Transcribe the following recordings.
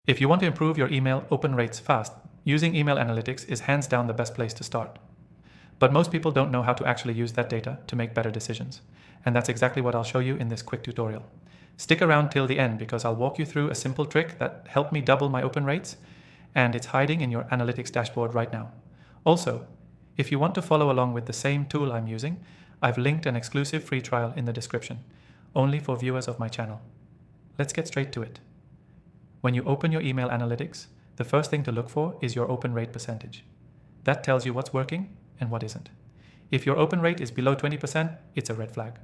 If you want to improve your email open rates fast, using email analytics is hands down the best place to start. But most people don't know how to actually use that data to make better decisions. And that's exactly what I'll show you in this quick tutorial. Stick around till the end because I'll walk you through a simple trick that helped me double my open rates, and it's hiding in your analytics dashboard right now. Also, if you want to follow along with the same tool I'm using, I've linked an exclusive free trial in the description, only for viewers of my channel. Let's get straight to it. When you open your email analytics, the first thing to look for is your open rate percentage. That tells you what's working and what isn't. If your open rate is below 20%, it's a red flag.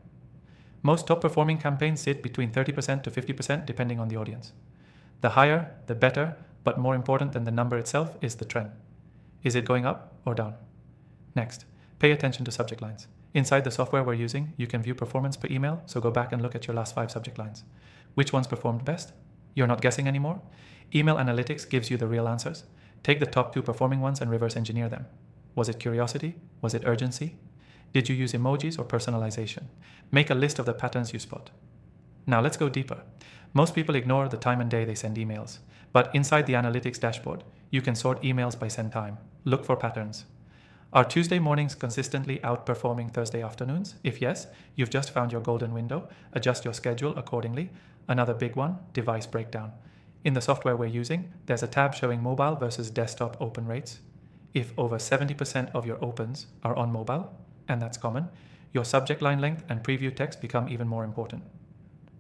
Most top performing campaigns sit between 30% to 50% depending on the audience. The higher, the better, but more important than the number itself is the trend. Is it going up or down? Next, pay attention to subject lines. Inside the software we're using, you can view performance per email, so go back and look at your last 5 subject lines. Which ones performed best? You're not guessing anymore? Email analytics gives you the real answers. Take the top 2 performing ones and reverse engineer them. Was it curiosity? Was it urgency? Did you use emojis or personalization? Make a list of the patterns you spot. Now let's go deeper. Most people ignore the time and day they send emails, but inside the analytics dashboard, you can sort emails by send time. Look for patterns. Are Tuesday mornings consistently outperforming Thursday afternoons? If yes, you've just found your golden window. Adjust your schedule accordingly. Another big one, device breakdown. In the software we're using, there's a tab showing mobile versus desktop open rates. If over 70% of your opens are on mobile, and that's common, your subject line length and preview text become even more important.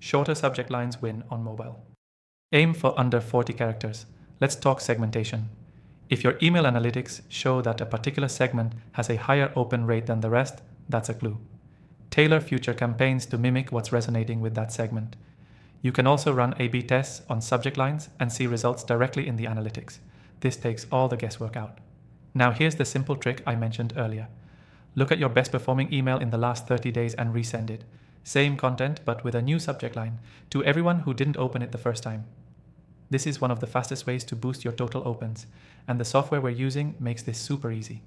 Shorter subject lines win on mobile. Aim for under 40 characters. Let's talk segmentation. If your email analytics show that a particular segment has a higher open rate than the rest, that's a clue. Tailor future campaigns to mimic what's resonating with that segment. You can also run A/B tests on subject lines and see results directly in the analytics. This takes all the guesswork out. Now here's the simple trick I mentioned earlier. Look at your best performing email in the last 30 days and resend it. Same content but with a new subject line to everyone who didn't open it the first time. This is one of the fastest ways to boost your total opens, and the software we're using makes this super easy.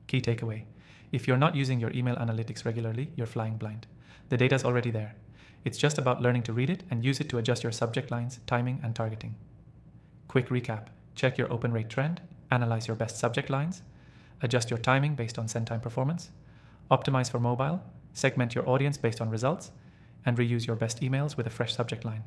Key takeaway: if you're not using your email analytics regularly, you're flying blind. The data's already there. It's just about learning to read it and use it to adjust your subject lines, timing, and targeting. Quick recap: check your open rate trend, analyze your best subject lines, adjust your timing based on send time performance, optimize for mobile, segment your audience based on results, and reuse your best emails with a fresh subject line.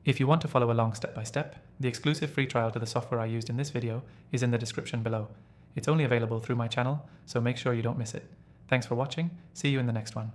If you want to follow along step by step, the exclusive free trial to the software I used in this video is in the description below. It's only available through my channel, so make sure you don't miss it. Thanks for watching. See you in the next one.